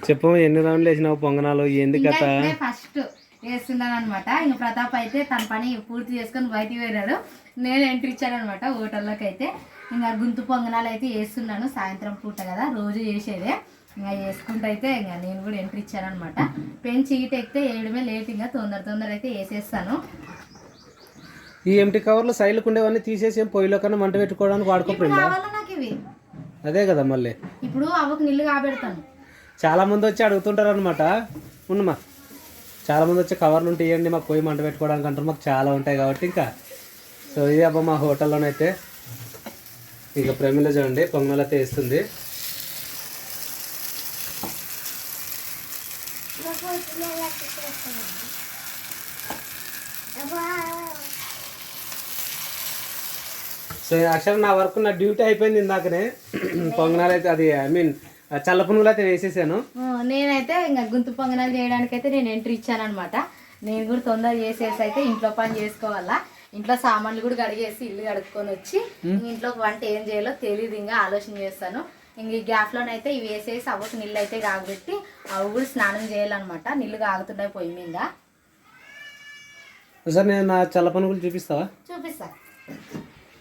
చెప్పు, ఎన్ని రౌండ్లు వేసినావు పొంగనాలు? ఏంది కథ? ఫస్ట్ వేస్తున్నాను అనమాట. ఇంకా ప్రతాప్ అయితే తన పని పూర్తి చేసుకొని బయటికి పోయినాడు. నేను ఎంట్రీ ఇచ్చాను అనమాట హోటల్లోకి. అయితే ఇంకా గుంతు పొంగనాలు అయితే వేస్తున్నాను. సాయంత్రం పూట కదా, రోజు చేసేదే. ఇంకా వేసుకుంటూ అయితే ఇంకా నేను కూడా ఎంట్రీ ఇచ్చాను అనమాట. పెన్ చీట్ ఎక్కితే వేయడమే లేట్. ఇంకా తొందర అయితే వేసేస్తాను. ఈ ఎంటీ కవర్లు సైడ్లకు ఉండేవన్నీ తీసేసి పొయ్యిలో కన్నా మంట పెట్టుకోవడానికి వాడుకోపోయిందా? నాకు ఇవి అదే కదా మళ్ళీ. ఇప్పుడు అవ్వకు నీళ్ళు కాబెడతాను. చాలా మంది వచ్చి అడుగుతుంటారు అనమాట. ఉన్నమా చాలా మంది వచ్చి కవర్లు ఉంటే ఇవ్వండి మాకు పొయ్యి మంట పెట్టుకోవడానికి అంటారు. మాకు చాలా ఉంటాయి కాబట్టి ఇంకా. సో ఇది అబ్బా మా హోటల్లోనైతే ఇక ప్రమిలో చూడండి పొంగనాలు అయితే వేస్తుంది. సో యాక్చువల్ నా వర్క్, నా డ్యూటీ అయిపోయింది ఇందాకనే. పొంగనాలు అయితే అది చల్ల పునుగులు అయితే వేసేసాను. నేనైతే ఇంకా గుంతు పొంగనాలు చేయడానికి అయితే నేను ఎంట్రీ ఇచ్చాను అనమాట. నేను కూడా తొందర చేసేసి అయితే ఇంట్లో పని చేసుకోవాలా. ఇంట్లో సామాన్లు కూడా కడిగేసి ఇల్లు కడుక్కొని వచ్చి ఇంట్లో వంట ఏం చేయాలో తెలియదు, ఇంకా ఆలోచన చేస్తాను. ఇంక ఈ గ్యాప్లోనైతే ఇవి వేసేసి అవ్వకు నీళ్ళు అయితే కాగబెట్టి అవి కూడా స్నానం చేయాలన్నమాట. నీళ్ళు కాగుతున్నాయి పొయ్యి మీద. సార్ నేను నా చల్ల పునుగులు చూపిస్తావా? చూపిస్తా.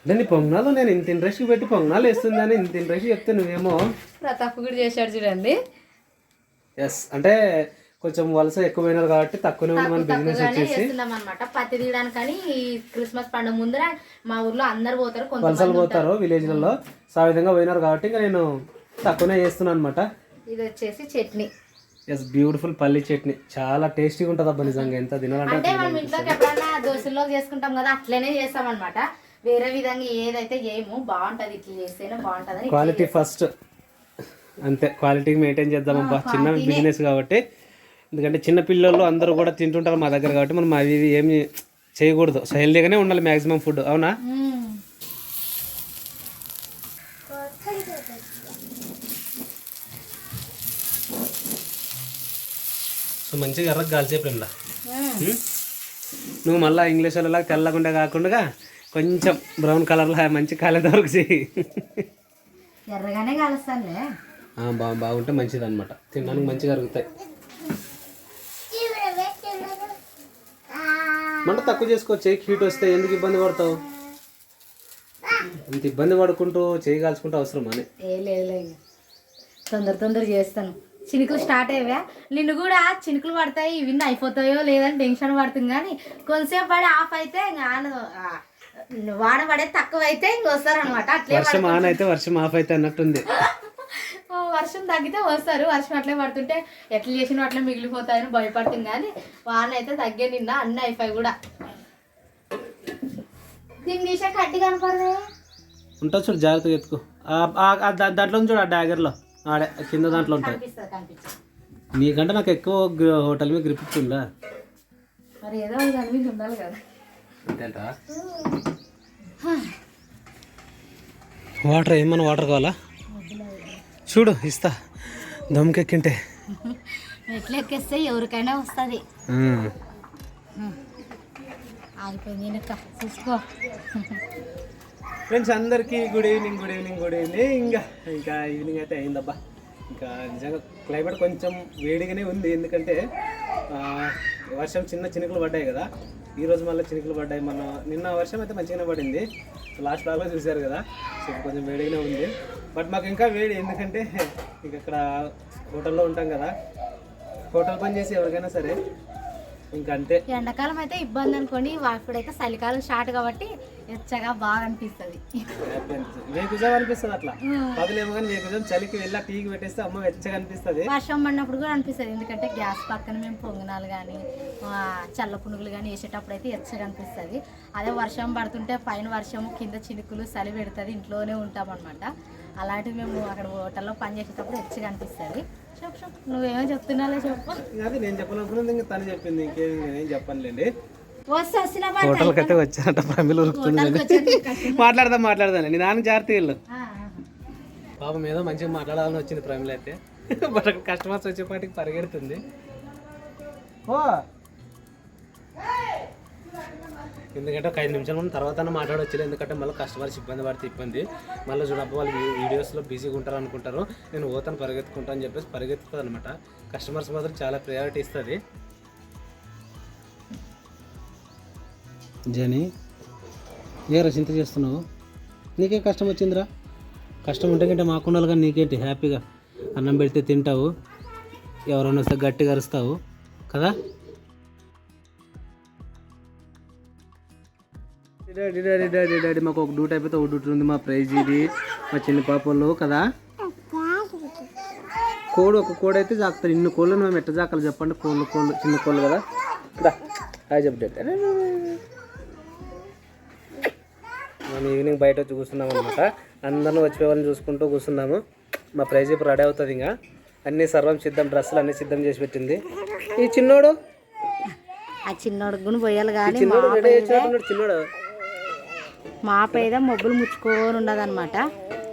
అంటే నీ పొంగనాలు నేను ఇంత ఇంట్రెస్ట్ పెట్టి పొంగనాలు వేస్తుంది అని ఇంత ఇంట్రెస్ట్ చెప్తే నువ్వేమో. ప్రతాప్ కూడా చేశాడు చూడండి. ఎస్, అంటే కొంచెం వలస ఎక్కువైనారు కాబట్టి తక్కువనే ఉంది మన బిజినెస్ వచ్చేసి అనమాట. పత్తి తీయడానికి కానీ ఈ క్రిస్మస్ పండుగ ముందర మా ఊర్లో అందరు పోతారు, వలసలు పోతారు విలేజ్లలో. సో ఆ విధంగా పోయినారు కాబట్టి ఇంకా నేను తక్కువనే చేస్తున్నాను అనమాట. ఇది వచ్చేసి చట్నీ. ఎస్, బ్యూటిఫుల్ పల్లి చట్నీ. చాలా టేస్టీగా ఉంటుంది అబ్బా నిజంగా. ఎంత తినాలంటే అంటే మనం ఇంట్లోకి ఎప్పుడైనా దోశల్లో చేసుకుంటాం కదా, అట్లనే చేస్తాం అనమాట. వేరే విధంగా ఏదైతే చేయము. బాగుంటది, ఇట్లా చేస్తేనే బాగుంటది. క్వాలిటీ ఫస్ట్, అంతే. క్వాలిటీకి మెయింటైన్ చేద్దామబ్బా. చిన్న బిజినెస్ కాబట్టి. ఎందుకంటే చిన్న పిల్లలు అందరూ కూడా తింటుంటారు మా దగ్గర కాబట్టి మనం అవి ఏమి చేయకూడదు. సో హెల్దీగానే ఉండాలి మ్యాక్సిమం ఫుడ్. అవునా? సో మంచిగా ఎర్రగా కాల్చేపు ఇలా. నువ్వు మళ్ళీ ఇంగ్లీష్ వాళ్ళలాగా తెల్లకుండా కాకుండా కొంచెం బ్రౌన్ కలర్లో మంచి కాలేద వరకు చేయి. ఎర్రగానే కాలుస్తానులే. బాగుంటే మంచిది అనమాట. తినడానికి మంచిగా అరుగుతాయి. మంట తక్కువ చేసుకోవచ్చు. హీట్ వస్తే ఎందుకు ఇబ్బంది పడతావు? అంత ఇబ్బంది పడుకుంటూ చేయి కాల్చుకుంటూ అవసరం అని. తొందర చేస్తాను. చినుకులు స్టార్ట్ అయ్యా. నిన్ను కూడా చినుకులు పడతాయి, ఇవన్నీ అయిపోతాయో లేదని టెన్షన్ పడుతుంది. కానీ కొంతసేపు పడి ఆఫ్ అయితే వాన పడే తక్కువ అయితే ఇంక వస్తారనమాట. అట్లే వర్షం ఆన్ అయితే వర్షం ఆఫ్ అయితే అన్నట్టుంది. వర్షం తగ్గితే వస్తారు. వర్షం అట్లే పడుతుంటే ఎట్లా చేసినా అట్లా మిగిలిపోతాయని భయపడుతుంది. కానీ వాన అయితే తగ్గే నిన్న అన్ని అయిపోయి కూడా. దీన్ని తీసే కట్టి కనపడదే ఉంటుంది చూడు, జాగ్రత్తగా ఎత్తుకో. దాంట్లో చూడు, ఆ డాగర్లో ఆడే కింద దాంట్లో ఉంటుంది. నీకంటే నాకు ఎక్కువ హోటల్ మీద గ్రిప్ ఉందా? మరి ఏదో దాని మీద ఉండాలి కదా. అంతేంటా? వాటర్ ఏమన్నా వాటర్ కావాలా? చూడు ఇస్తా. దమ్కెక్కింటే ఎట్లా ఎక్కేస్తే ఎవరికైనా వస్తుంది. ఆగిపోయింది చూసుకో. ఫ్రెండ్స్ అందరికీ గుడ్ ఈవినింగ్. ఇంకా ఈవినింగ్ అయితే అయిందబ్బా. ఇంకా నిజంగా క్లైమేట్ కొంచెం వేడిగానే ఉంది. ఎందుకంటే వర్షం చిన్న చినుకులు పడ్డాయి కదా. ఈరోజు మళ్ళీ చినుకులు పడ్డాయి. నిన్న వర్షం అయితే మంచిగానే పడింది. లాస్ట్ బ్లాగ్లో చూశారు కదా. సో కొంచెం వేడిగానే ఉంది. బట్ మాకు ఇంకా వేడి. ఎందుకంటే ఇక అక్కడ హోటల్లో ఉంటాం కదా. హోటల్ పని చేసి ఎవరికైనా సరే ఇంకా అంతే. ఎండాకాలం అయితే ఇబ్బంది అనుకోండి. ఇప్పుడైతే చలికాలం స్టార్ట్ కాబట్టి ఎచ్చగా బాగా అనిపిస్తుంది. వేకుజం అనిపిస్తుంది అట్లా. పగలేమో కానీ వేకుజం చలికి వెళ్ళి టీకి పెట్టేస్తే అమ్మ వెచ్చగా అనిపిస్తుంది. వర్షం పడినప్పుడు కూడా అనిపిస్తుంది. ఎందుకంటే గ్యాస్ పక్కన మేము పొంగనాలు కానీ చల్ల పునుగులు కానీ వేసేటప్పుడు అయితే ఎచ్చగా అనిపిస్తుంది. అదే వర్షం పడుతుంటే పైన వర్షము కింద చినుకులు చలి పెడుతుంది. ఇంట్లోనే ఉంటాం అనమాట. అలాంటివి మేము అక్కడ హోటల్లో పని చేసేటప్పుడు ఎచ్చగా అనిపిస్తుంది. చెప్పు, నువ్వేమో చెప్తున్నావో చెప్పు. అది నేను చెప్పినప్పుడు ఇంకా తను చెప్పింది. ఇంకేం నేను చెప్పనులేండి. హోటల్కి అయితే వచ్చానంట. ప్రమిలు ఉరుకుతుంది. మాట్లాడదాం నీ నాన్న జాగ్రత్త వెళ్ళు. పాపం ఏదో మంచిగా మాట్లాడాలని వచ్చింది ప్రమిలు అయితే. బట్ కస్టమర్స్ వచ్చేపాటికి పరిగెడుతుంది. ఓ ఎందుకంటే ఒక 5 నిమిషాల ముందు తర్వాత మాట్లాడవచ్చు, ఎందుకంటే మళ్ళీ కస్టమర్స్ ఇబ్బంది పడితే ఇబ్బంది, మళ్ళీ చూడబ్బా వాళ్ళు వీడియోస్లో బిజీగా ఉంటారు అనుకుంటారు, నేను పోతాను పరిగెత్తుకుంటాను అని చెప్పేసి పరిగెత్తుతుంది అనమాట. కస్టమర్స్ మాత్రం చాలా ప్రయారిటీ ఇస్తుంది. జని ఏ చింత చేస్తున్నావు? నీకే కష్టం వచ్చిందిరా? కష్టం ఉంటే కంటే మాకుండాలి, కానీ నీకేంటి హ్యాపీగా అన్నం పెడితే తింటావు, ఎవరైనా వస్తే గట్టిగా అరుస్తావు కదా. డాడీ డాడీ డాడీ డాడీ మాకు ఒక డ్యూటీ అయిపోతే ఒక డ్యూటీ ఉంది, మా ప్రైజ్ ఇది, మా చిన్న పాపలు కదా. ఒక కోడి అయితే జాకుతారు, ఇన్ని కోళ్ళు మేము ఎట్ట జాకాలి చెప్పండి. కోళ్ళు చిన్న కోళ్ళు కదా. హాయ్ చెప్పండి. మేము ఈవినింగ్ బయట వచ్చి కూర్చున్నాం అనమాట, అందరిని వచ్చిపోవాలని చూసుకుంటూ కూర్చున్నాము. మా ప్రైజ్ ఇప్పుడు రెడీ అవుతుంది, ఇంకా అన్నీ సర్వం సిద్ధం, డ్రెస్సులు అన్నీ సిద్ధం చేసి పెట్టింది. ఈ చిన్నోడు ఆ చిన్నోడు గుణ పోయాలి కానీ చిన్నోడు మా పేద మొబ్బులు ముచ్చుకొని ఉండదు అనమాట.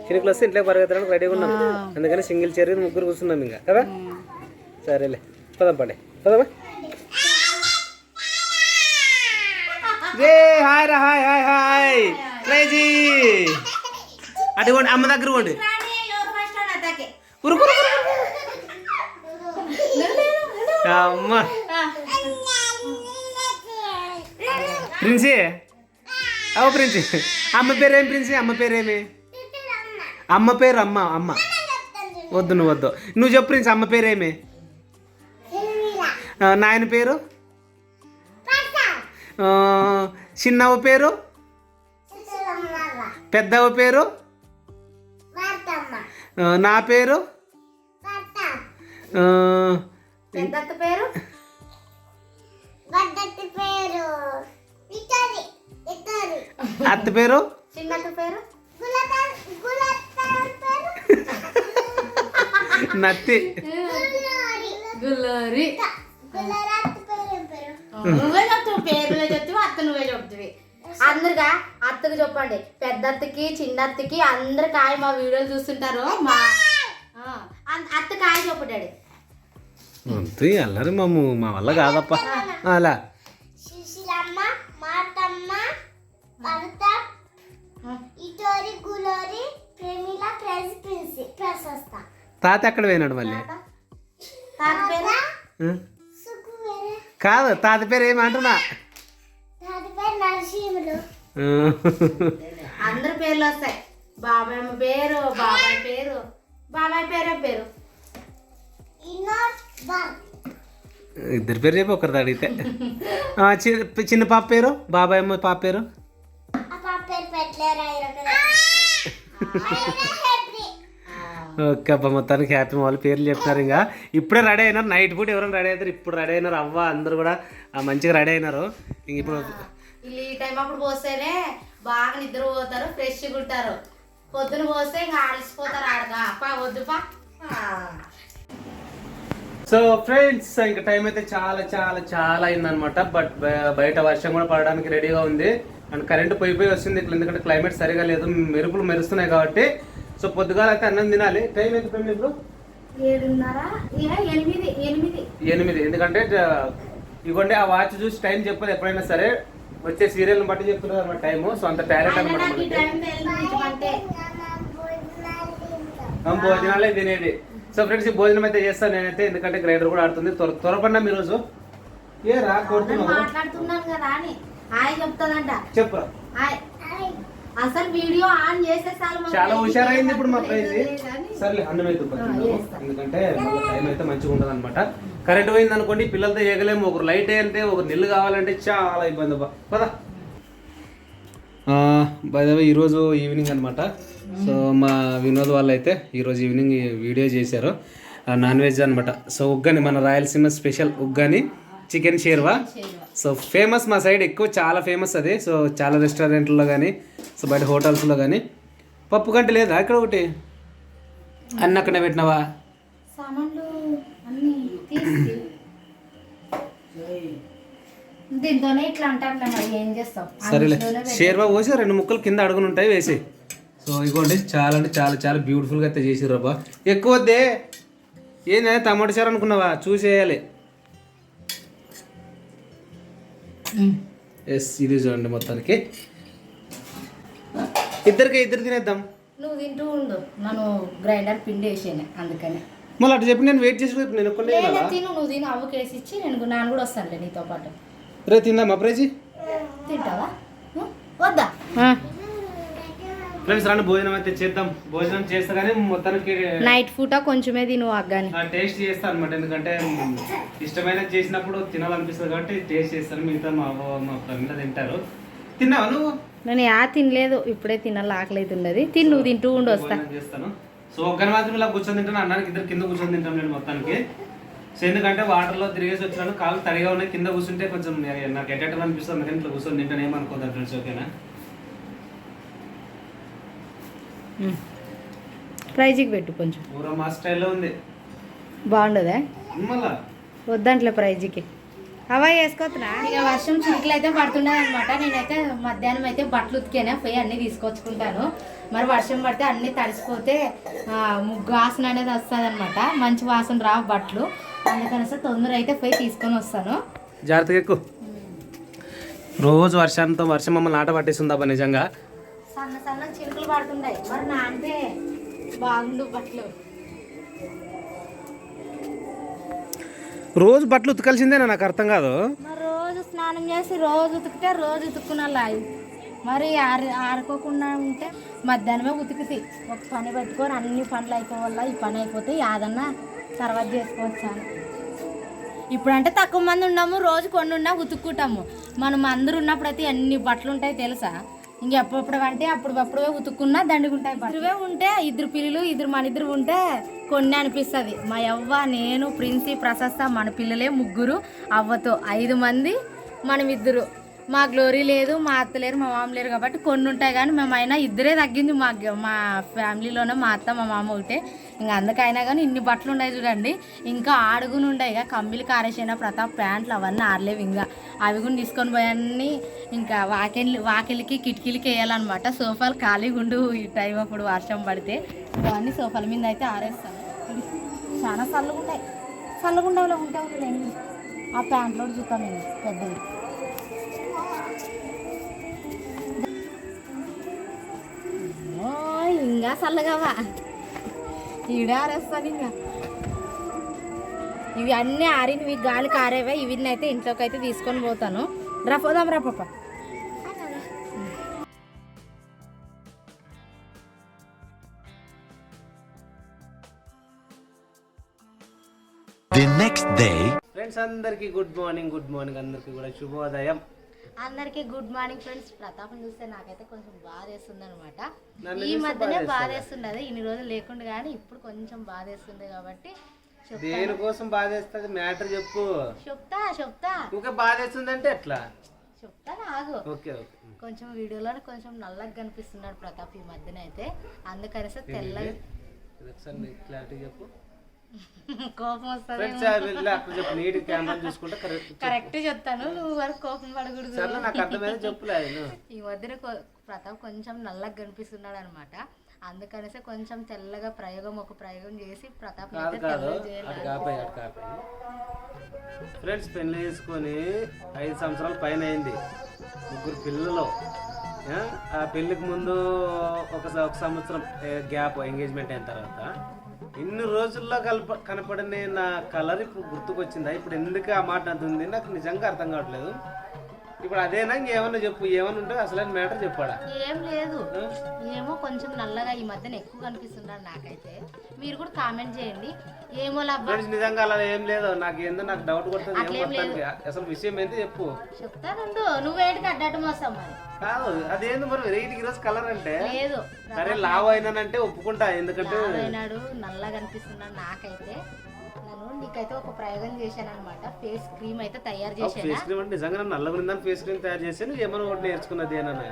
చిన్నకులు వస్తే ఇంట్లో పరిగెత్తడానికి రెడీగా ఉన్నాం, అందుకని సింగిల్ చైర్ ముగ్గురు కూర్చున్నాం ఇంకా కదా. సరేలే పదం పండి పదమ్మా. హాయ్ రా హాయ్ హాయ్ హాయ్ ప్రైజీ అటుకోండి, అమ్మ దగ్గర పోండి. అమ్మ ప్రిన్సీ, అవు ప్రిన్సీ, అమ్మ పేరేం ప్రిన్సీ? అమ్మ పేరేమి? అమ్మ పేరు అమ్మ వద్దు, నువ్వు వద్దు, నువ్వు చెప్పు ప్రిన్సీ. అమ్మ పేరేమి? నాయన పేరు? చిన్నవ పేరు? పెద్దవ పేరు? నా పేరు? అత్త పేరు? నత్తి. నువ్వే చెప్తావు పేరు, చెప్తావు అత్త నువ్వే చెప్తావి. అందరుగా అత్తకు చెప్పండి, పెద్ద అత్తకి చిన్న అత్తకి అందరు కాయ మా వీడియోలు చూస్తుంటారు. మా అత్త కాయ చెప్పడాడు అంతే అల్లరి మా వల్ల కాదప్ప. అలా తాత ఎక్కడ పోయినాడు మళ్ళీ? కాదు, తాత పేరు ఏమంటున్నా? అందరి పేర్లు వస్తాయి. బాబాయ్ అమ్మ పేరు, బాబాయ్ పేరు, బాబాయ్ పేరే పేరు. ఇద్దరు పేరు చెప్పి ఒకరిది అడిగితే. చిన్న పాప పేరు? బాబాయ్ అమ్మ పాప పేరు? ఓకే అబ్బా, మొత్తానికి హ్యాపీ వాళ్ళ పేర్లు చెప్తారు. ఇంకా ఇప్పుడే రెడీ అయినారు, నైట్ పూట ఎవరైనా రెడీ అవుతారు, ఇప్పుడు రెడీ అయినారు. అవ్వ అందరు కూడా మంచిగా రెడీ అయినారు. ఇంక ఇప్పుడు ఈ టైం అప్పుడు పోస్తేనే బాగా నిద్ర పోతారు, ఫ్రెష్గా ఉంటారు. పొద్దున పోస్తే ఇంకా ఆడిసిపోతారు. ఆడగా వద్దుపా. సో ఫ్రెండ్స్, ఇంకా టైం అయితే చాలా చాలా చాలా అయిందనమాట. బట్ బయట వర్షం కూడా పడడానికి రెడీగా ఉంది, అండ్ కరెంట్ పోయి వస్తుంది ఇట్లా, ఎందుకంటే క్లైమేట్ సరిగా లేదు, మెరుపులు మెరుస్తున్నాయి కాబట్టి. సో పొద్దుగాల అయితే అన్నం తినాలి. టైం ఎంత ఫ్రెండ్ ఇప్పుడు? 8. ఎందుకంటే ఇవ్వండి, ఆ వాచ్ చూసి టైం చెప్పదు ఎప్పుడైనా సరే, వచ్చే సీరియల్ని బట్టి చెప్తున్నారు అనమాట టైము. సో అంత టాలెంట్ అనమాట. భోజనాలే తినేది. సో ఫ్రెండ్స్, ఈ భోజనం అయితే చేస్తాను నేనైతే, ఎందుకంటే గ్రైండర్ కూడా ఆడుతుంది. త్వరపడినా మీరు రోజు ఏ రా మాట్లాడుతున్నాను కదా అని హాయ్ చెప్తాదంట. చెప్పురా. అసలు వీడియో ఆన్ చేస్తే చాలా హుషారైంది ఇప్పుడు మా ప్రైజ్. సర్లే అన్నం అయితే ఎందుకంటే టైం అయితే మంచిగా ఉంటుంది అనమాట. కరెంట్ పోయింది అనుకోండి, పిల్లలతో ఎగలేము. ఒకరు లైట్ అంటే ఒకరు నీళ్ళు కావాలంటే చాలా ఇబ్బంది పదా. బై ఈరోజు ఈవినింగ్ అనమాట. సో మా వినోద్ వాళ్ళు అయితే ఈరోజు ఈవినింగ్ వీడియో చేశారు, నాన్ వెజ్ అనమాట. సో ఉగ్గాని, మన Rayalaseema special uggani chicken sherwa. So famous మా సైడ్, ఎక్కువ చాలా ఫేమస్ అది. సో చాలా రెస్టారెంట్లో కానీ, సో బయట హోటల్స్లో కానీ. పప్పు గంట లేదా ఇక్కడ ఒకటి? అన్నీ అక్కడే పెట్టినావా? సరేలే, షేర్వా పోసి 2 ముక్కలు కింద అడుగుని ఉంటాయి వేసి. సో ఇగోండి, చాలా అంటే చాలా చాలా బ్యూటిఫుల్గా అయితే చేసిర్రు అబ్బా. ఎక్కువ వద్దే, ఏంది టమాటో చారు అనుకున్నావా? చూసేయాలి. ఎస్ ఇది చూడండి మొత్తానికి ఇద్దరు తినేద్దాం. నువ్వు తింటూ ఉండు, నన్ను గ్రైండర్ పిండి వేసేనే అందుకని. మళ్ళీ అటు చెప్పి నేను వెయిట్ చేసి నేను ఒక్కడే తిను, నువ్వు తిను, అవ్వకి వేసి ఇచ్చి నేను కూడా వస్తానులే నీతో పాటు. రే తిందామా ప్రైజీ? తింటావా వద్దా? ఫ్రెండ్స్ రండి భోజనం అయితే చేద్దాం. భోజనం చేస్తా కానీ మొత్తానికి నైట్ పూట కొంచెమే తిను అగ్గాని. టేస్ట్ చేస్తాను అనమాట, ఎందుకంటే ఇష్టమైన చేసినప్పుడు తినాలనిపిస్తుంది కాబట్టి టేస్ట్ చేస్తాను. మిగతా మా ఫ్రెండ్ తింటారు. తిన్నావా నువ్వు? నేను తినలేదు, ఇప్పుడే తినాలి, ఆకలి అయితే ఉండదు. నువ్వు తింటూ ఉండి వస్తా చేస్తాను. సో ఒక్కరి మాత్రం ఇలా కూర్చొని తింటాను, అన్నానికి ఇద్దరు కింద కూర్చొని తింటాం నేను మొత్తానికి. సో ఎందుకంటే వాటర్లో తిరిగేసి వచ్చినాను, కాళ్ళు తడిగా ఉన్నాయి, కింద కూర్చుంటే కొంచెం నాకు ఎట్ట అనిపిస్తుంది, అందుకని ఇట్లా కూర్చొని తింటాను. ఏమనుకోద్దాం ఫ్రెండ్స్, ఓకేనా? ప్రైజ్కి పెట్టు కొంచెం, ఊర మా స్టైల్లో ఉంది. బాగుండదా? మళ్ళా వద్దంట్లే ప్రైజ్కి అవా వేసుకోవచ్చునా. ఇక వర్షం చినుకులు అయితే పడుతుండే అనమాట. నేనైతే మధ్యాహ్నం అయితే బట్టలు ఉతికేనా పోయి అన్నీ తీసుకొచ్చుకుంటాను. మరి వర్షం పడితే అన్నీ తడిసిపోతే ముగ్గు వాసన అనేది వస్తుంది అనమాట, మంచి వాసన రావు బట్టలు. అందుకని తొందర అయితే పోయి తీసుకొని వస్తాను. జాగ్రత్తగా ఎక్కువ. రోజు వర్షం మమ్మల్ని ఆట పట్టేస్తుందా నిజంగా. సన్న సన్న చినుకులు పడుతుంటాయి, మరి నా అంటే బాగుండు బట్టలు. రోజు బట్టలు ఉతకాల్సిందేనా? నాకు అర్థం కాదు. మరి రోజు స్నానం చేసి రోజు ఉతికితే రోజు ఉతుక్కునలా, మరి ఆరుకోకుండా ఉంటే మధ్యాహ్నమే ఉతికితే ఒక పని పెట్టుకొని అన్ని పనులు అయిపోవాల. ఈ పని అయిపోతే యాదన్నా తర్వాత చేసుకోవచ్చాను. ఇప్పుడంటే తక్కువ మంది ఉన్నాము, రోజు కొన్ని ఉన్నా ఉతుక్కుంటాము. మనం అందరు ఉన్నప్పుడైతే ఎన్ని బట్టలు ఉంటాయి తెలుసా. ఇంకెప్పుడు అంటే అప్పుడే ఉతుక్కున్నా దండుకుంటాయి. ఇద్దరువే ఉంటే ఇద్దరు పిల్లలు మన ఇద్దరు ఉంటే కొన్ని అనిపిస్తుంది. మా అవ్వ, నేను, ప్రిన్సి, ప్రశస్త, మన పిల్లలే ముగ్గురు, అవ్వతో 5 మంది, మనం ఇద్దరు. మా గ్లోరీ లేదు, మా అత్త లేరు, మా మామ లేరు కాబట్టి కొన్ని ఉంటాయి. కానీ మేమైనా ఇద్దరే తగ్గింది మా ఫ్యామిలీలోనే, మా అత్త మా మామ ఒకటే. ఇంకా అందుకైనా కానీ ఇన్ని బట్టలు ఉన్నాయి చూడండి. ఇంకా ఆడుగుని ఉన్నాయి, ఇక కమ్మిలు కారేసిన ప్రతాప్ ప్యాంట్లు అవన్నీ ఆడలేవు. ఇంకా అవి కూడా తీసుకొని పోయాన్ని ఇంకా వాకిలికి కిటికీలకి వేయాలన్నమాట. సోఫాలు ఖాళీగా ఉండు ఈ టైం అప్పుడు వర్షం పడితే. అవన్నీ సోఫాల మీద అయితే ఆరేస్తాను. చాలా చల్లగుండవులో ఉంటాయి. ఆ ప్యాంట్లో చూద్దాం నేను పెద్దది. ఇంకా చల్లగావా ఈడ ఆరేస్తాను. ఇంకా ఇవి అన్నీ ఆరినవి, గాలికి ఆరేవే. ఇవి అయితే ఇంట్లోకి అయితే తీసుకొని పోతాను. పోదాం రా పాప. The next day. ఫ్రెండ్స్ అందరికి గుడ్ మార్నింగ్ అందరికి కూడా శుభోదయం. అందరికి గుడ్ మార్నింగ్ ఫ్రెండ్స్. ప్రతాపం చూస్తే నాకైతే కొంచెం బాధ వేస్తుంది అనమాట. ఈ మధ్యనే బాధ వేస్తుండదు, ఇన్ని రోజులు లేకుండా, కానీ ఇప్పుడు కొంచెం బాధ వేస్తుంది కాబట్టి. దేనికోసం బాధ వేస్తుంది మ్యాటర్ చెప్పు. చెప్తా ఇంకా బాధ వేస్తుందంటే ఎట్లా చెప్తా నాకు. ఓకే కొంచెం వీడియోలో కొంచెం నల్లగా కనిపిస్తున్నాడు ప్రతాప్ ఈ మధ్యన అయితే, అందుకని తెల్లగా. క్లారిటీ చెప్పు. కోపం వస్తుంది. కరెక్ట్ చెప్తాను, నువ్వు వరకు కోపం పడకూడదు. ఈ మధ్యన ప్రతాప్ కొంచెం నల్లగా కనిపిస్తున్నాడు అనమాట. అందుకనేసి కొంచెం తెల్లగా ఒక ప్రయోగం చేసి ప్రతాప్ ఫ్రెండ్స్ పెళ్లి చేసుకొని 5 సంవత్సరాల పైన అయింది, 3 పిల్లలు. ఆ పెళ్లికి ముందు ఒక సంవత్సరం గ్యాప్ ఎంగేజ్మెంట్ అయిన తర్వాత ఇన్ని రోజుల్లో కనపడని నా కలర్ ఇప్పుడు గుర్తుకొచ్చిందా? ఇప్పుడు ఎందుకు ఆ మాట అంటుంది నాకు నిజంగా అర్థం కావట్లేదు. ఇప్పుడు అదేనా ఇంకేమన్నా చెప్పు, ఏమన్నా ఉంటే అసలు మ్యాటర్ చెప్పాడా? ఏం లేదు, ఏమో కొంచెం నల్లగా ఈ మధ్యన ఎక్కువ కనిపిస్తున్నాడు నాకైతే. మీరు కూడా కామెంట్ చేయండి. ఏమో నిజంగా అలా ఏం లేదు, నాకు డౌట్ కొడుతుంది. అసలు విషయం ఏంటి చెప్పు. చెప్తానుండు, నువ్వేంటికి అడ్డట్టు మోస్తాం మరి. కాదు అదేంది మరి వెరైటీ ఈరోజు కలర్ అంటే. లేదు సరే లావ్ అయినానంటే ఒప్పుకుంటా, ఎందుకంటే నల్లగా కనిపిస్తున్నాడు నాకైతే. నీకైతే ఒక ప్రయోగం చేశాను అనమాట. ఫేస్ క్రీమ్ అయితే తయారు చేశాను. ఫేస్ క్రీమ్ అంటే నిజంగా నల్లగా ఉందని ఫేస్ క్రీమ్ తయారు చేశాను. ఏమైనా ఒకటి నేర్చుకున్నది ఏమన్నా?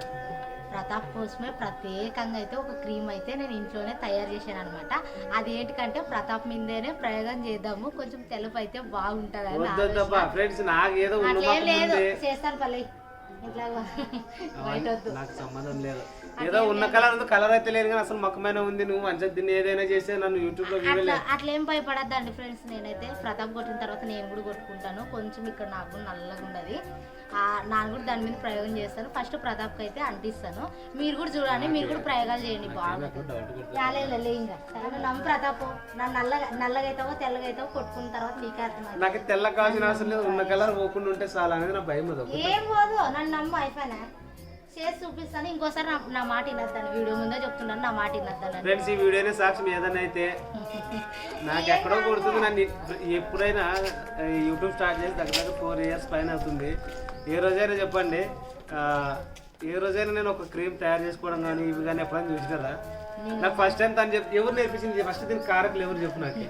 ప్రతాప్ కోసమే ప్రత్యేకంగా అయితే ఒక క్రీమ్ అయితే నేను ఇంట్లోనే తయారు చేశాను అనమాట. అదేంటికంటే ప్రతాప్ మీదనే ప్రయోగం చేద్దాము, కొంచెం తెలుపు అయితే బాగుంటది. చేస్తాను పల్లి, ఇట్లా బయట వద్దు. నాకు సంబంధం లేదు. ఏదో ఉన్న కలర్ అయితే లేదు కానీ అసలు మొక్కమైన ఉంది. నువ్వు మంచిగా తిని ఏదైనా చేస్తే నన్ను యూట్యూబ్ లో అట్లా ఏం భయపడద్దండి ఫ్రెండ్స్. నేనైతే ప్రతాప్ కొట్టిన తర్వాత నేను కూడా కొట్టుకుంటాను. కొంచెం ఇక్కడ నాకు కూడా నల్లగా ఉండదు, నాన్న కూడా దాని మీద ప్రయోగం చేస్తాను. ఫస్ట్ ప్రతాప్కి అయితే అంటిస్తాను. మీరు కూడా చూడండి, మీరు కూడా ప్రయోగాలు చేయండి. బాగుంటుంది ఇంకా సరే నమ్ము ప్రతాప్. నన్ను నల్లగా అవుతావో తెల్లగా అవుతావో కొట్టుకున్న తర్వాత నీకే అర్థం. నాకు తెల్ల కావాల్సిన అవసరం లేదు, ఉన్న కలర్ పోకుండా ఉంటే చాలా అనేది నా భయం. ఏం పోదు, నన్ను నమ్ము అయిపోయినా చేసి చూపిస్తాను. ఇంకోసారి నా మాట వినొద్దాను, వీడియో ముందే చెప్తున్నాను, నా మాట వినొద్దాను ఫ్రెండ్స్. ఈ వీడియోనే సాక్ష్యం. ఏదైనా అయితే నాకు ఎక్కడో కొడుతుంది. నన్ను ఎప్పుడైనా యూట్యూబ్ స్టార్ట్ చేసి దగ్గర 4 years పైన అవుతుంది. ఏ రోజైనా చెప్పండి, ఏ రోజైనా నేను ఒక క్రీమ్ తయారు చేసుకోవడం కానీ ఇవి కానీ ఎప్పుడైనా చూసినారా? నాకు ఫస్ట్ టైం తను చెప్పి ఎవరు నేర్పించింది? ఫస్ట్ దీనికి కారకులు ఎవరు చెప్పు నాకు.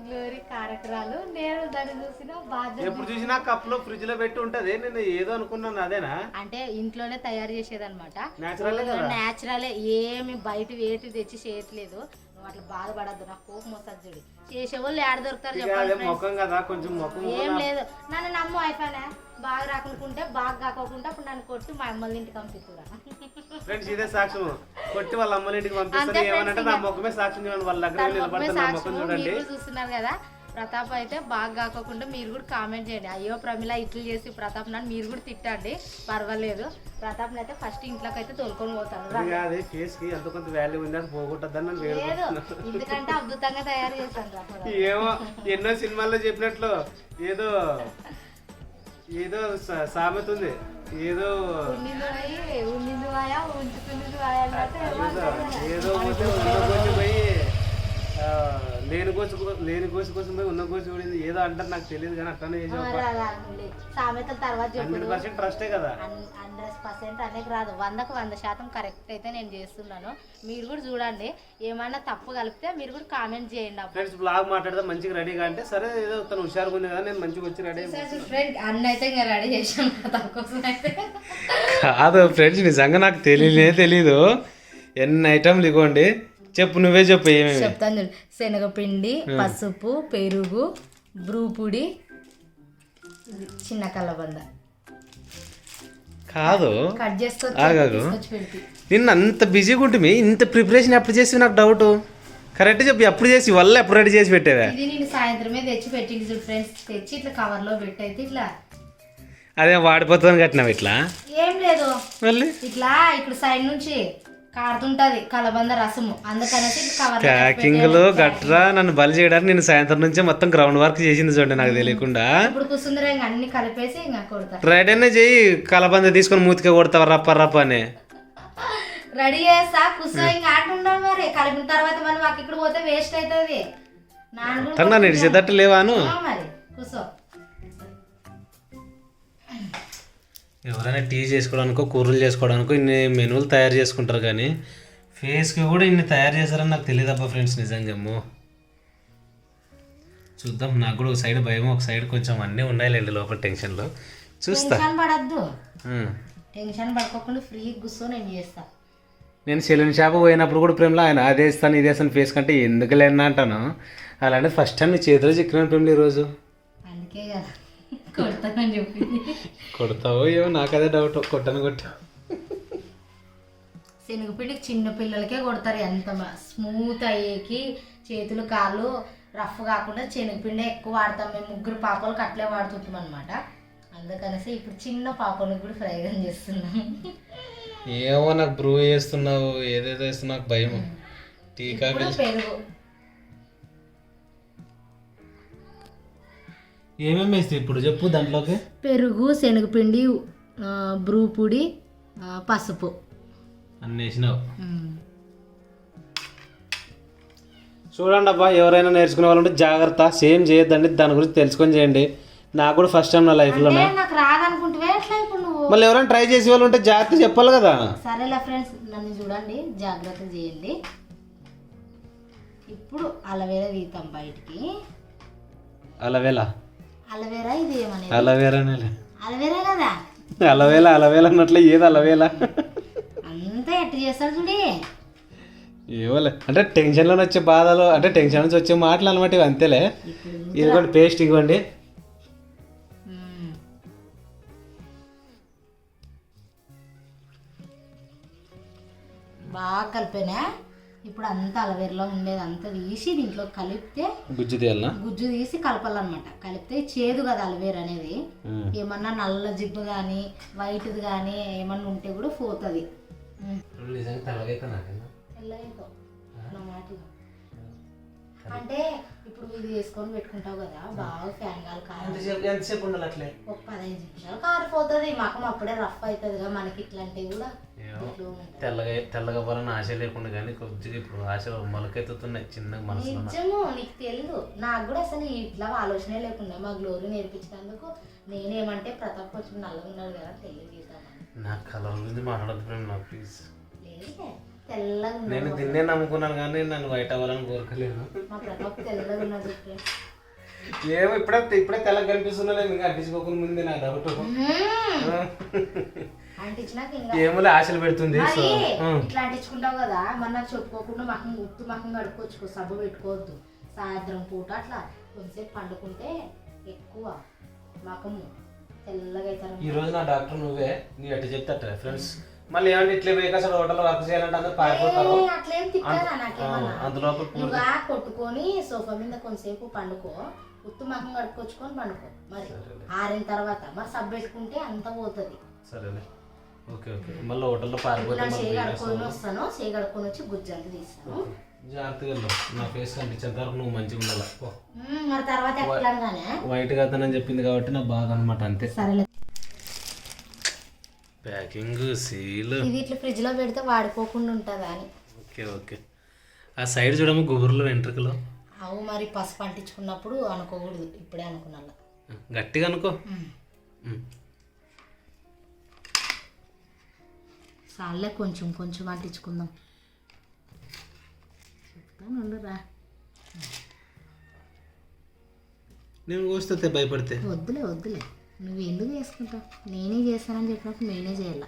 గ్లోరీ కారకురాలు. నేను దాన్ని చూసిన బాధ్యత. ఎప్పుడు చూసినా కప్పులో ఫ్రిడ్జ్ లో పెట్టి ఉంటది. నేను ఏదో అనుకున్నాను, అదేనా? అంటే ఇంట్లోనే తయారు చేసేదన్నమాట. నేచురల్, ఏమి బయట వేటి తెచ్చి చేయట్లేదు. నువ్వు అట్లా బాధపడద్దు, నాకు కోపం వస్తుంది. చూడు చేసేవాళ్ళు ఏడ దొరుకుతారు చెప్పండి. ఏం లేదు, నన్ను నమ్ము అయిపోయినా. బాగా రాకుంటే బాగా కాకోకుండా అప్పుడు నన్ను కొట్టి మా అమ్మల ఇంటికి పంపిస్తున్నా. ఫ్రెండ్స్ ఇదే సాక్ష్యం. కొట్టి వాళ్ళ అమ్మల ఇంటికి పంపిస్తారు. ఏమనంటే నా ముఖమే సాక్ష్యం. వాళ్ళ దగ్గర చూడండి. చూస్తున్నారు కదా, ప్రతాప్ అయితే బాగా కాకోకుండా మీరు కూడా కామెంట్ చేయండి. అయ్యో ప్రమిళ ఇట్లు చేసి ప్రతాప్ నన్ను మీరు కూడా తిట్టండి, పర్వాలేదు. ప్రతాప్ అయితే ఫస్ట్ ఇంట్లోకి అయితే తోలుకొని పోతాను. ఫేస్ కి ఎంత కొంత వాల్యూ ఉంది, అది పోగొట్టద్దని లేదు, ఎందుకంటే అద్భుతంగా తయారు చేస్తాను. ఏమో ఎన్నో సినిమాల్లో చెప్పినట్లు ఏదో ఏదో సామెత ఉంది, ఏదో ఏదో పోయి లేని కోసి కోసం పోయి ఉన్న కోసి పడింది ఏదో అంటారు. నాకు తెలియదు కానీ అట్లనే సామెతల తర్వాత 100% ట్రస్టే కదా. 100% అనేది రాదు, 100% కరెక్ట్ అయితే నేను చేస్తున్నాను. మీరు కూడా చూడండి, ఏమైనా తప్పు కలిపితే మీరు కూడా కామెంట్ చేయండి. ఫ్రెండ్స్ బ్లాగ్ మాట్లాడితే మంచిగా రెడీగా అంటే సరే ఏదో తను హుషారుగా ఉంది కదా నేను మంచిగా వచ్చి రెడీ అన్న అయితే ఇంకా రెడీ చేసాను తనకోసం అయితే. కాదు ఫ్రెండ్స్, నిజంగా నాకు తెలీదు. ఎన్ని ఐటమ్లు ఇవ్వండి, చెప్పు నువ్వే చెప్పు. ఏమేమి చెప్తాను. శనగపిండి, పసుపు, పెరుగు, బ్రూపుడి, చిన్న కలబంద. కాదు కట్ చేసుకొని నిన్న అంత బిజీగా ఉంటుంది, ఇంత ప్రిపరేషన్ ఎప్పుడు చేసి నాకు డౌట్. కరెక్ట్ చెప్పి ఎప్పుడు చేసి వల్ల ఎప్పుడు రెడీ చేసి పెట్టేవా? ఇది నేను సాయంత్రమే తెచ్చి పెట్టింది చూడు ఫ్రెండ్స్. తెచ్చి ఇట్లా కవర్లో పెట్టయితే ఇట్లా అదే వాడిపోతుంది కట్టినావు ఇట్లా. ఏం లేదు, మళ్ళీ ఇట్లా ఇక్కడ సైడ్ నుంచి కారుతుంటది కలబంద రసము, అందుకనేసి ప్యాకింగ్ లో గట్రా నన్ను బలి చేయడానికి నేను సాయంత్రం నుంచే మొత్తం గ్రౌండ్ వర్క్ చేసింది చూడండి నాకు తెలియకుండా. ఇప్పుడు కూర్చుందర అన్ని కలిపేసి ఇంకా కొడతా. రెడీ అనే చెయ్యి, కలబంద తీసుకొని మూతికే కొడతావా రప్ప రప్ప అని. రెడీ చేస్తా కూర్చో. ఇంకా ఆట ఉండాలి మరి, కలిపిన తర్వాత మనం మాకు ఇక్కడ పోతే వేస్ట్ అవుతుంది. నన్ను ఇడిచేటట్టు లేవాను మరి కూర్చో. ఎవరైనా టీ చేసుకోవడానికో కూరలు చేసుకోవడానికో ఇన్ని మెనువులు తయారు చేసుకుంటారు, కానీ ఫేస్కి కూడా ఇన్ని తయారు చేశారని నాకు తెలియదు అబ్బా ఫ్రెండ్స్. నిజంగా చూద్దాం. నాకు కూడా ఒక సైడ్ భయం, ఒక సైడ్ కొంచెం అన్నీ ఉన్నాయిలేండి లోపల టెన్షన్లో. చూస్తా. పడద్దు, టెన్షన్ పడుకోకుండా ఫ్రీ కూర్చో, నేను చేస్తా. నేను సెలూన్ షాప్ పోయినప్పుడు కూడా ప్రేమలో ఆయన అదే ఇస్తాను ఇదే ఇస్తాను ఫేస్ కంటే ఎందుకు లేనా అంటాను. అలాంటి ఫస్ట్ టైం నీ చేతిలో చిక్కినాను ప్రేమలు ఈరోజు. అందుకే కదా కొడతానని చెప్పింది. కొడతావో ఏమో నాకు అదే డౌట్. కొట్టను శనగపిండికి చిన్న పిల్లలకే కొడతారు. ఎంత స్మూత్ అయ్యేకి చేతులు కాళ్ళు రఫ్ కాకుండా శనగపిండి ఎక్కువ వాడతాం. మేము 3 పాపలకు అట్లే వాడుతుంటాం అనమాట. అందుకనేసి ఇప్పుడు చిన్న పాపలకు కూడా ప్రయోగం చేస్తున్నాం. ఏమో నాకు బ్రూ చేస్తున్నావు ఏదేదో వేస్తున్నా నాకు భయం. టీకా పెరుగు ఏమేమి వేస్తాయి ఇప్పుడు చెప్పు దాంట్లోకి? పెరుగు, శనగపిండి, బ్రూ పొడి, పసుపు అన్నీ వేసినావు. చూడండి అబ్బా, ఎవరైనా నేర్చుకునే వాళ్ళు ఉంటే జాగ్రత్త, సేమ్ చేయొద్దండి. దాని గురించి తెలుసుకొని చేయండి. నాకు కూడా ఫస్ట్ టైం నా లైఫ్లో. నాకు రాదనుకుంటే ఎట్లా ఇప్పుడు నువ్వు మళ్ళీ ఎవరైనా ట్రై చేసే వాళ్ళు ఉంటే జాగ్రత్త చెప్పాలి కదా. సరేలే ఫ్రెండ్స్, నన్ను చూడండి, జాగ్రత్త చేయండి. ఇప్పుడు అలవేరా తీద్దాం బయటికి. అలవేలా ఇది ఏమనేది? అలవేరానే. అలవేరా కదా, అలవేలా అన్నట్లే ఏది అలవేలా అంతా ఎట్టు చేస్తారు చూడి. ఏమోలే, అంటే టెన్షన్లో వచ్చే బాధలు, అంటే టెన్షన్ నుంచి వచ్చే మాటలు అనమాట ఇవి. అంతేలే. ఇదిగోండి పేస్ట్ ఇవ్వండి. బాగా కలిపానా. ఇప్పుడు అంతా అలవేరులో ఉండేది అంతా తీసి దీంట్లో కలిపితే గుజ్జు తీయాలా, గుజ్జు తీసి కలపాలన్నమాట. కలిపితే చేదు కదా అలవేరు అనేది. ఏమన్నా నల్ల జిగ్గు కానీ వైట్ది కానీ ఏమన్నా ఉంటే కూడా పోతుంది. అంటే ఇప్పుడు ఇది వేసుకొని పెట్టుకుంటావు కదా, బాగా ఫ్యాన్ గాలి ఎంతసేపు ఉండాలి అట్లే? ఒక 15 నిమిషాలు కారిపోతుంది. మకం అప్పుడే రఫ్ అవుతుంది కదా మనకి. ఇట్లాంటివి కూడా తెల్లగా పోవాలని ఆశ లేకుండా కానీ కొద్దిగా ఇప్పుడు ఆశలు మొలకెత్తుతున్నాయి చిన్నగా మనసులో. నిజము, నీకు తెలియదు. నాకు కూడా అసలు ఇట్లా ఆలోచనే లేకుండా మా గ్లోరీ నేర్పించినందుకు నేనేమంటే ప్రతాప్ కొంచెం నల్లగా ఉన్నాడు కదా తెలియజేద్దామని. నాకు కలర్ గురించి మాట్లాడదు నా ప్లీజ్. లేదు తెల్లగా నేను దీన్నే నమ్ముకున్నాను కానీ నన్ను వైట్ అవ్వాలని కోరుకోలేదు. మా ప్రతాప్ తెల్లగా ఉన్నాడు. ఏమో ఇప్పుడే తెల్లగా కనిపిస్తున్నా, ఇంకా అడ్డించుకోకుండా ముందే నా డౌట్. ఏమో ఆశలు పెడుతుంది. ఇట్లా అంటించుకుంటావు కదా, మరి నాకు చెప్పుకోకుండా మకం ఉత్తు మకం కడుక్కోవచ్చు, సబ్బు పెట్టుకోవద్దు. సాయంత్రం పూట అట్లా కొంచెంసేపు పండుకుంటే ఎక్కువ మకము తెల్లగా అవుతారు. ఈ రోజు నా డాక్టర్ నువ్వే, నీ అట్లా చెప్తా ఫ్రెండ్స్. మళ్ళీ ఏమంటే ఇట్లే పోయి అసలు హోటల్లో వర్క్ చేయాలంటే అందరూ పారిపోతారు. అట్లేం తిట్టారా నాకేమన్నా? అందులో నువ్వు కొట్టుకొని సోఫా మీద కొంచెంసేపు పండుకో, ఉత్తు మకం కడుక్కొచ్చుకొని పండుకో. మరి ఆరిన తర్వాత మరి సబ్బు పెట్టుకుంటే అంత పోతుంది. సరేలే, ఓకే ఓకే. మళ్ళీ హోటల్లో పారిపోతాను, వస్తాను. చేయి కడుక్కొని వచ్చి గుజ్జంతా తీస్తాను. జాగ్రత్తగా వెళ్ళు, నా ఫేస్ కనిపించేంత వరకు నువ్వు మంచిగా ఉండాలి. మరి తర్వాత ఎట్లాగానే వైట్ గా అతనని చెప్పింది కాబట్టి నాకు బాగా అనమాట, అంతే. సరేలే. ప్యాకింగ్ సీల్ ఇది ఇట్లా ఫ్రిడ్జ్ లో పెడితే వాడిపోకుండా ఉంటుందా అని. Okay okay. ఆ సైడ్ చూడము గుబుర్లు వెంట్రుకలు. అవు మరి పసుపు అంటించుకున్నప్పుడు అనుకోకూడదు, ఇప్పుడే అనుకున్నా. గట్టిగా అనుకో. సార్లే కొంచెం కొంచెం అంటించుకుందాం. చెప్తాను రా. నేను కోస్తే భయపడితే వద్దులే వద్దులే, నువ్వు ఎందుకు చేసుకుంటావు? నేనే చేస్తానని చెప్పినప్పుడు నేనే చేయాల.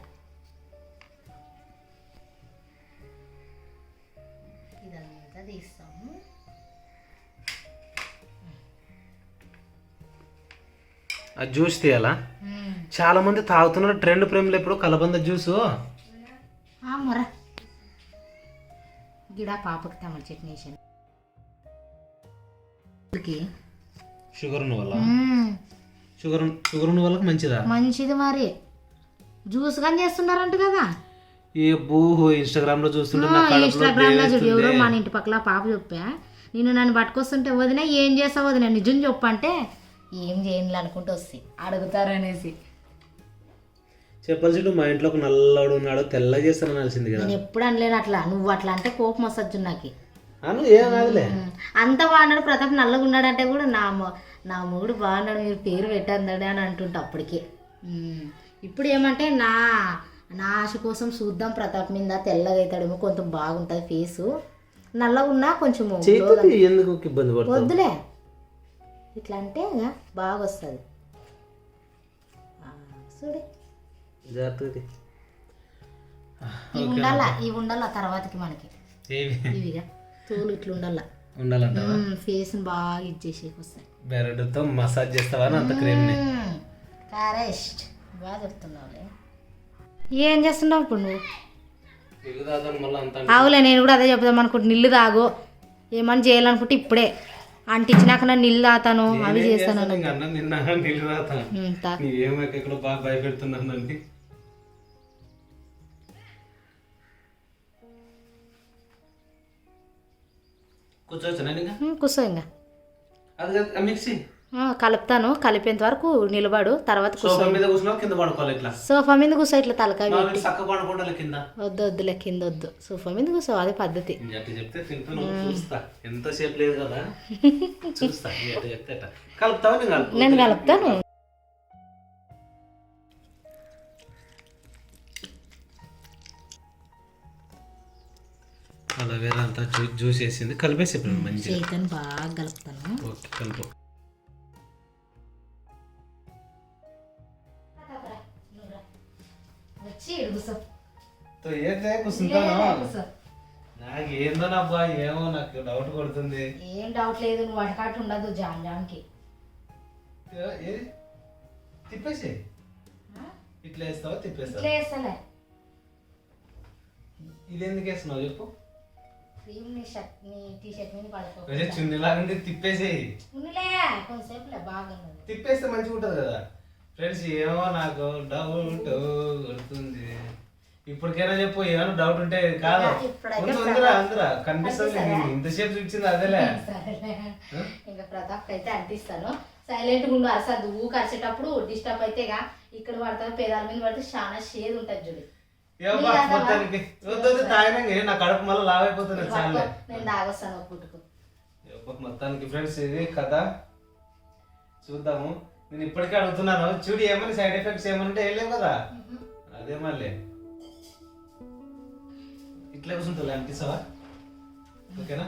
ఇదంతా తీస్తాము. ఆ జ్యూస్ తీయాలా? చాలా మంది తాగుతున్నారు ట్రెండ్ ప్రేమలో ఇప్పుడు కలబంద జ్యూసు. మొర గిడా పాపకి టమాటా చట్నీ వేసాను. షుగర్ ఉన్న వల్ల షుగర్ ఉన్న వాళ్ళకి మంచిదా? మంచిది. మరి జ్యూస్ కానీ చేస్తున్నారంట కదా. ఏ బూహు ఇన్స్టాగ్రామ్ లో చూస్తుంటే ఇన్స్టాగ్రామ్ లో చూడు, ఎవరో మన ఇంటి పక్కల పాప చెప్పా. నన్ను పట్టుకొస్తుంటే వదిన ఏం చేస్తావు వదిన నిజం చెప్పంటే ఏం చేయాలి అనుకుంటూ వస్తాయి అడుగుతారు అనేసి. చెప్పాల్సి మా ఇంట్లో ఒక నల్లడు ఉన్నాడు తెల్ల చేస్తాను అనాల్సింది కదా. నేను ఎప్పుడు అనలేను అట్లా. నువ్వు అట్లా అంటే కోపం వస్తుంది నాకు. అంత బాగున్నాడు ప్రతాప్, నల్లగా ఉన్నాడంటే కూడా నా మొగుడు బాగున్నాడు మీరు పేరు పెట్టండి అని అంటుంటా అప్పటికే. ఇప్పుడు ఏమంటే నా ఆశ కోసం చూద్దాం ప్రతాప్ మీద తెల్లగా అవుతాడేమో, కొంచెం బాగుంటుంది ఫేసు. నల్లగా ఉన్నా కొంచెం ఎందుకు ఇబ్బంది వద్దులే, ఇట్లా అంటే బాగా వస్తుంది. చూడే ఇవి ఉండాల తర్వాతకి మనకి ఇవిగా తోలు ఇట్లా ఉండాలంట. ఫేస్ బాగా ఇచ్చేసేకి వస్తాయి. బెరడుతో మసాజ్ చేస్తావా అంత క్రీమ్ ని? కరెక్ట్, బాగా చెప్తున్నావులే. ఏం చేస్తున్నావు ఇప్పుడు నువ్వు? అవులే, నేను కూడా అదే చెప్దాం అనుకుంటే నీళ్ళు తాగు. ఏమని చేయాలనుకుంటే ఇప్పుడే అంటించినాక నేను నీళ్ళు తాతాను, అవి చేస్తాను. బాగా భయపెడుతున్నానండి. కూర్చో ఇంకా. మిక్సీ కలుపుతాను, కలిపేంత వరకు నిలబడు. తర్వాత సోఫా మీద కూర్చో, సోఫా మీద కూర్చో. ఇట్లా తలకాయ వద్దు వద్దులే, కింద వద్దు, సోఫా మీద కూర్చో. అదే పద్ధతి. నేను కలుపుతాను. అలోవేరా అంతా జ్యూస్ వేసింది కలిపేసి మంచిగా బాగా కలుపుతాను. ఓకే కలుపు. నాకు ఏందోనబ్బా, ఏమో నాకు డౌట్ కొడుతుంది. ఏం డౌట్ లేదు, నువ్వు అడకాటు ఉండదు జామ్కి. తిప్పేసి ఇట్లా వేస్తావా? తిప్పేస్తా. ఇట్లా వేస్తాలే. ఇది ఎందుకు వేస్తున్నావు చెప్పు. క్రీమ్ నీ షర్ట్ నీ టీ షర్ట్ మీద పడుకో. అదే చున్నీలాగా తిప్పేసేయి. ఉన్నిలే కొంచెంసేపులే బాగా తిప్పేస్తే మంచిగా ఉంటుంది కదా. ఫ్రెండ్స్ ఏమో నాకు డౌట్ కొడుతుంది. ఇప్పటికైనా చెప్పు, ఏమైనా డౌట్ ఉంటే కాదు అందరా కనిపిస్తుంది. ఇంతసేపు చూపించింది అదేలే. ఇంకా ప్రతాప్ అయితే అంటిస్తాను. సైలెంట్గా ఉండు అసలు ఊ కరిచేటప్పుడు డిస్టర్బ్ అయితే ఇక్కడ పడతావు పేదాల మీద పడితే చాలా షేర్ ఉంటుంది చూడు. తాగినాక నా కడుపు మళ్ళీ లావ్ అయిపోతుంది. చాలా నేను తాగొస్తాను పుట్టుకు. మొత్తానికి ఫ్రెండ్స్ ఇది కథ చూద్దాము. నేను ఇప్పటికే అడుగుతున్నాను చూడు, ఏమని సైడ్ ఎఫెక్ట్స్ ఏమంటే ఏం లేవు కదా. అదే మళ్ళీ ఇట్లా కూర్చుంటుంది అనిపిస్తావా? ఓకేనా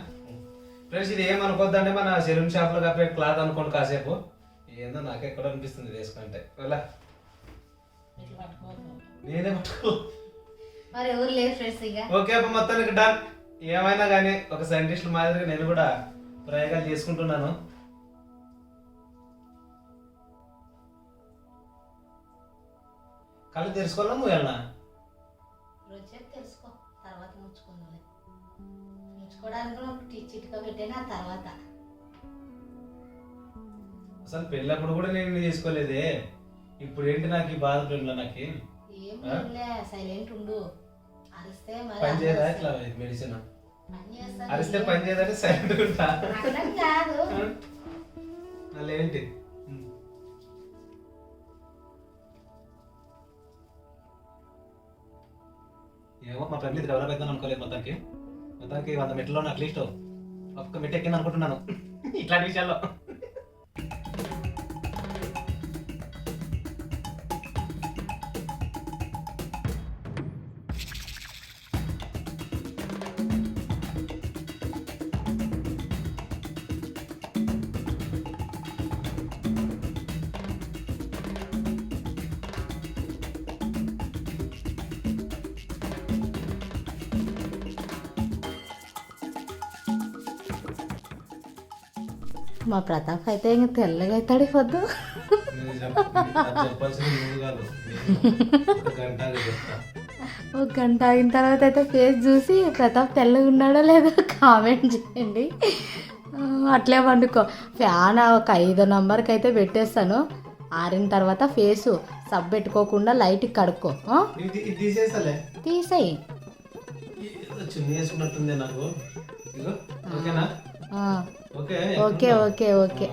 ఫ్రెండ్స్, ఇది ఏమనుకోద్దంటే మన సెలూన్ షాప్ లో కప్పే క్లాత్ అనుకోండి కాసేపు. ఏందో నాకు ఎక్కడ అనిపిస్తుంది వేసుకుంటే. నేనే పట్టుకో. మరి ఎవరు లేదు ఫ్రెండ్స్. ఓకే అప్పుడు మొత్తానికి డన్. ఏమైనా కానీ ఒక సైంటిస్ట్ మాదిరిగా నేను కూడా ప్రయోగాలు చేసుకుంటున్నాను. కళ్ళు తెరుచుకోవాలా నువ్వు వెళ్ళనా? తెలుసుకో తర్వాత ముచ్చుకుందాం. ముచ్చుకోవడానికి చిటిక పెట్టేనా తర్వాత. అసలు పెళ్ళప్పుడు కూడా నేను చేసుకోలేదే. ఇప్పుడు ఏంటి నాకు ఈ బాధ పెళ్ళ? నాకు సైలెంట్ ఉండు. అరిస్తే పని చేయదా ఇట్లా మెడిసిన్? అరిస్తే పని చేయదంటే సైలెంట్ ఉంటా కాదు. మళ్ళీ ఏంటి ఏమో మా ఫ్రెండ్ డెవలప్ అవుతాను అనుకోలేదు. మొత్తానికి 100 మెట్లలో అట్లీస్ట్ ఒక్క మెట్ ఎక్కింది అనుకుంటున్నాను ఇట్లాంటి విషయాల్లో. మా ప్రతాప్ అయితే ఇంక తెల్లగా అవుతాడు పొద్దు. ఒక గంట అయిన తర్వాత అయితే ఫేస్ చూసి ప్రతాప్ తెల్లగా ఉన్నాడో లేదో కామెంట్ చేయండి. అట్లే వండుకో. ఫ్యాన్ ఒక 5 నంబర్కి అయితే పెట్టేస్తాను. ఆరిన తర్వాత ఫేసు సబ్ పెట్టుకోకుండా లైట్ కడుక్కో. తీసేయి. Okay okay okay.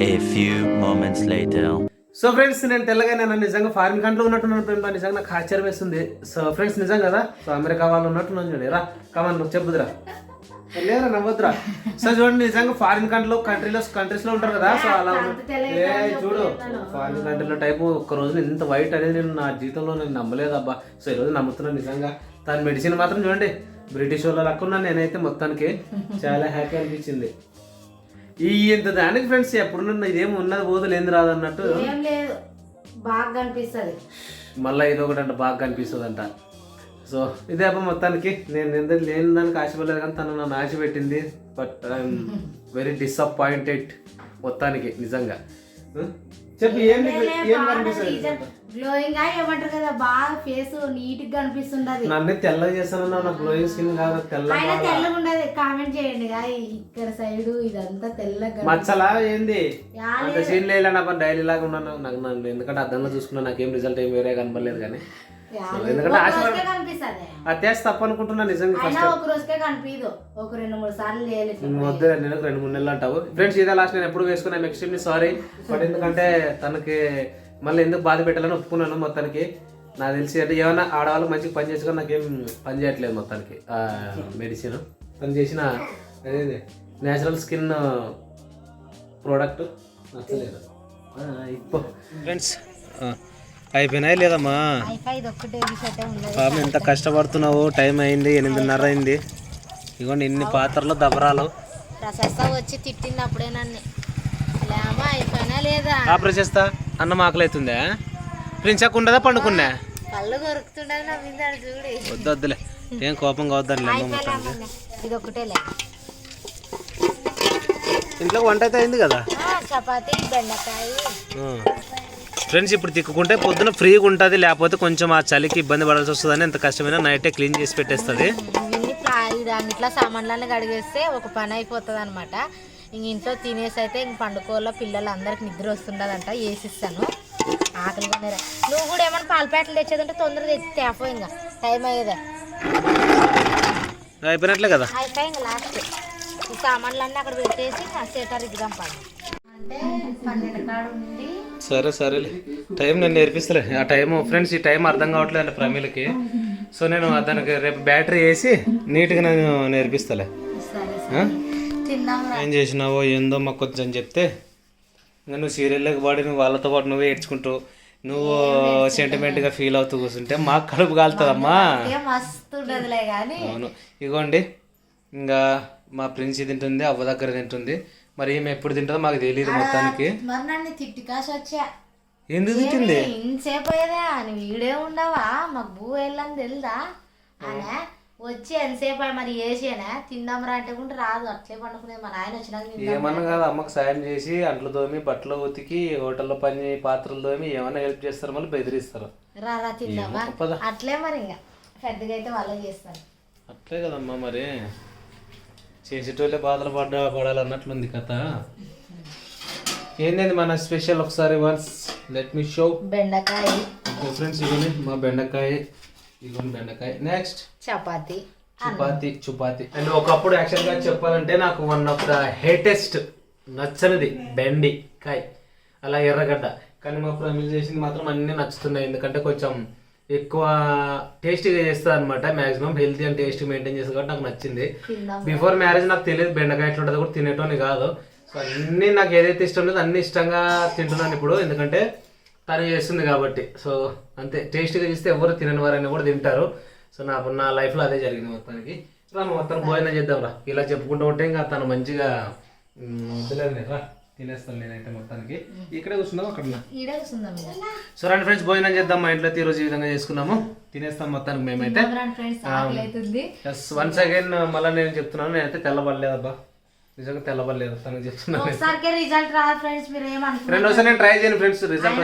A few moments later. So friends, నేను తెల్లగా నిజంగా ఫారిన్ కంట్రీలో ఉన్నట్టున్నాను ఫ్రెండ్. నిజంగా నాకు ఆశ్చర్యం వేస్తుంది. సో ఫ్రెండ్స్, నిజం కదా. సో అమెరికా వాళ్ళు ఉన్నట్టున్నాను చూడండి. రా కమాన్, నువ్వు చెప్పుదురా. లేదా నవ్వద్దురా. సో చూడండి, నిజంగా ఫారిన్ కంట్రీస్ లో ఉంటారు కదా. సో అలా చూడు, ఫారిన్ కంట్రీలో టైపు ఒక్క రోజు ఇంత వైట్ అనేది నేను నా జీవితంలో నేను నమ్మలేదు అబ్బా. సో ఈరోజు నమ్ముతున్నాను నిజంగా. తన మెడిసిన్ మాత్రం చూడండి బ్రిటిష్ వాళ్ళ లక్కున్నాను నేనైతే. మొత్తానికి చాలా హ్యాపీ అనిపించింది. ఇంత దానికి ఫ్రెండ్స్ ఎప్పుడున్న ఇదేమి ఉన్నది పోదు ఏంది రాదు అన్నట్టు బాగా కనిపిస్తుంది. మళ్ళీ ఇది ఒకటంట బాగా కనిపిస్తుంది అంట. సో ఇదే అబ్బా మొత్తానికి. నేను ఎందుకు లేని దానికి ఆశపడలేదు కానీ తను నన్ను ఆశ పెట్టింది. బట్ ఐఎమ్ వెరీ డిసప్పాయింటెడ్ మొత్తానికి నిజంగా. చెప్పి ఏం కనిపిస్తుంది? గ్లోయింగ్ గా ఏమంటారు కదా, బాగా ఫేస్ నీట్ గా కనిపిస్తుంది. నన్ను తెల్లగా చేస్తానన్నా, నా గ్లోయింగ్ స్కిన్ కాదు. తెల్లగా ఉండదు. కామెంట్ చేయండి. ఇక్కడ సైడ్ ఇదంతా తెల్లగా మచ్చలా ఏంది అంత సీన్ లేదు. నాకు డైలీ లాగా ఉన్నాను. నాకు ఎందుకంటే అద్దంలో చూసుకున్నా నాకేం రిజల్ట్ ఏం వేరే కనపడలేదు. కానీ ఎందుకంటే అత్యాశ తప్పు అనుకుంటున్నా నిజంగా. ఒక రోజుకే కనిపించదు, ఒక 2-3 సార్లు వద్దు. 2-3 నెలలు అంటావు ఫ్రెండ్స్. ఇదే లాస్ట్. నేను ఎప్పుడు వేసుకున్నాను ఎక్స్ట్రీమ్లీ సారీ. బట్ ఎందుకంటే తనకి మళ్ళీ ఎందుకు బాధ పెట్టాలని ఒప్పుకున్నాను. మొత్తానికి నాకు తెలిసి అంటే ఏమైనా ఆడవాళ్ళు మంచిగా పని చేసుకొని నాకేం పని చేయట్లేదు మొత్తానికి. మెడిసిన్ తను చేసిన అదేది న్యాచురల్ స్కిన్ ప్రోడక్ట్ నచ్చలేదు. ఇప్పుడు ఫ్రెండ్స్ అయిపోయినాయి లేదమ్మా. పాపం ఎంత కష్టపడుతున్నావు. టైం అయింది 8:30 అయింది. ఇదిగోండి ఇన్ని పాత్రలు దబరాలు. వచ్చి తిట్టింది అప్పుడే నన్ను. అయిపోయినా లేదా ప్రశస్త అన్నం ఆకలి అవుతుందా? ప్రిన్సక్ ఉండదా పండుకున్నా? కళ్ళు కొరుకుతుండదు నా మీద చూడు. వద్దొద్దులే, ఏం కోపంగా వద్దని. ఇది ఒకటేలే. ఇంట్లో వంట అయితే అయింది కదా. చపాతీ బెండకాయ. ఫ్రెండ్స్ ఇప్పుడు తిక్కుంటే పొద్దున ఫ్రీగా ఉంటుంది, లేకపోతే కొంచెం ఆ చలికి ఇబ్బంది పడాల్సి వస్తుందని ఎంత కష్టమైనా నైటే క్లీన్ చేసి పెట్టేస్తుంది. ఇట్లా సామాన్లన్నీ కడిగేస్తే ఒక పని అయిపోతుంది అనమాట. ఇంక ఇంట్లో తినేసి అయితే ఇంక పండుకోలో పిల్లలు అందరికి నిద్ర వస్తుండదంట, వేసిస్తాను. ఆకలి కొనేరా. నువ్వు కూడా ఏమైనా పాలపేటలు తెచ్చేదంటే తొందరగా తెచ్చి తేపో, ఇంకా టైం అయ్యేదే. అయిపోయినట్లే కదా. అయిపోయి ఇంకా లాస్ట్ ఈ సామాన్లన్నీ అక్కడ పెట్టేసి సేటర్ ఇద్దాం పని అంటే 12 కాడ ఉండి. సరేలే, టైం నేను నేర్పిస్తలే. ఆ టైము ఫ్రెండ్స్, ఈ టైం అర్థం కావట్లేదు అంటే ప్రమీలకి. సో నేను దానికి రేపు బ్యాటరీ వేసి నీట్గా నేను నేర్పిస్తలే. ఏం చేసినావో ఏందో మాకు కొంచెం చెప్తే ఇంకా నువ్వు సీరియల్లోకి పాడి నువ్వు వాళ్ళతో పాటు నువ్వే ఏడ్చుకుంటూ నువ్వు సెంటిమెంట్గా ఫీల్ అవుతూ కూర్చుంటే మాకు కడుపు కాలుతుందమ్మా. అవును, ఇగోండి ఇంకా మా ప్రిన్స్ తింటుంది, అవ్వ దగ్గర తింటుంది. మరి ఈమె ఎప్పుడు తింటుందో మాకు తెలియదు మొత్తానికి. ఎందుకు తింటుంది? ఇంతసేపు అయ్యేదా నువ్వు ఈడే ఉండవా? మాకు భూ వెళ్ళని తెలుదా అనే వచ్చి ఎంతసేపు మరి వేసేనా తిందాంరా అంటే కూడా రాదు, అట్లే పండుకునేది. మా నాయన వచ్చినాక ఏమన్నా కాదు, అమ్మకి సాయం చేసి అంట్లు తోమి బట్టలు ఉతికి హోటల్లో పని పాత్రలు తోమి ఏమన్నా హెల్ప్ చేస్తారు, మళ్ళీ బెదిరిస్తారు. రా తిందామా అట్లే మరి. ఇంకా పెద్దగా అయితే వాళ్ళే చేస్తారు. అట్లే కదమ్మా, మరి చేసేటోళ్ళే బాధలు పడాలన్నట్లుంది కథ. ఏంటండి మన స్పెషల్ ఒకసారి వన్స్ లెట్ మీ షో. బెండకాయ ఫ్రెండ్స్, ఇవన్నీ మా బెండకాయ. నెక్స్ట్ చపాతి. అండ్ ఒకప్పుడు యాక్చువల్ గా చెప్పాలంటే నాకు వన్ ఆఫ్ ద హేటెస్ట్ నచ్చనిది బెండికాయ, అలా ఎర్రగడ్డ. కానీ మా ప్రమిల్ చేసింది మాత్రం అన్ని నచ్చుతున్నాయి, ఎందుకంటే కొంచెం ఎక్కువ టేస్టీగా చేస్తుంది అనమాట. Maximum healthy and tasty maintain చేస్తుంది కాబట్టి నాకు నచ్చింది. బిఫోర్ మ్యారేజ్ నాకు తెలియదు బెండకాయ ఎట్లా ఉంటుంది కూడా తినేటోని కాదు. సో అన్ని నాకు ఏదైతే ఇష్టం లేదో అన్ని ఇష్టంగా తింటున్నాను ఇప్పుడు, ఎందుకంటే తను చేస్తుంది కాబట్టి. సో అంతే, టేస్టీగా చేస్తే ఎవరు తినని వారైనా కూడా తింటారు. సో నా లైఫ్లో అదే జరిగింది మొత్తానికి. మొత్తం భోజనం చేద్దాం రా. ఇలా చెప్పుకుంటూ ఉంటే ఇంకా తను మంచిగా రా తినేస్తాను నేనైతే మొత్తానికి. ఇక్కడే కూర్చున్నాం అక్కడ. సో రండి ఫ్రెండ్స్, భోజనం చేద్దాం. మా ఇంట్లో ఈరోజు ఈ విధంగా చేసుకున్నాము, తినేస్తాం మొత్తానికి మేమైతే. వన్స్ అగైన్ మళ్ళీ నేను చెప్తున్నాను, నేనైతే తెల్లబడలేదబ్బా, నిజంగా తెల్లబడలేదు తనకు చెప్తున్నాను. రెండోసారి నేను ట్రై చేయను ఫ్రెండ్స్, రిజల్ట్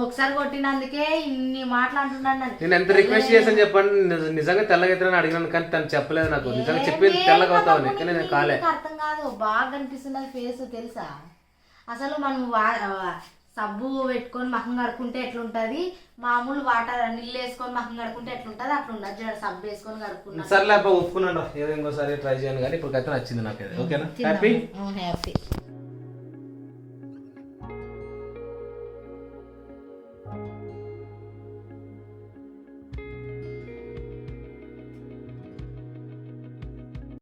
ఒకసారి కొట్టినందుకే ఇన్ని మాట్లాడుతున్నాను. నేను ఎంత రిక్వెస్ట్ చేశాను చెప్పండి, నిజంగా తెల్లగా అవుతానని అడిగినాను కానీ తను చెప్పలేదు నాకు. నిజంగా చెప్పింది తెల్లగా అవుతావని, కానీ నేను కాలే. అర్థం కాదు, బాగా కనిపిస్తుంది ఫేస్ తెలుసా. అసలు మనం సబ్బు పెట్టుకొని మహం కడుకుంటే ఎట్లుంటది, మామూలు వాటర్ నీళ్ళు వేసుకొని మహం కడుకుంటే ఎట్లుంటది అట్లుంటది. సబ్బు వేసుకొని కడుక్కున్నా. సర్లే ఒప్పుకున్నాను, ఏదో ఇంకోసారి ట్రై చేయను కానీ ఇప్పటికైతే నచ్చింది నాకు. ఓకేనా? హ్యాపీ.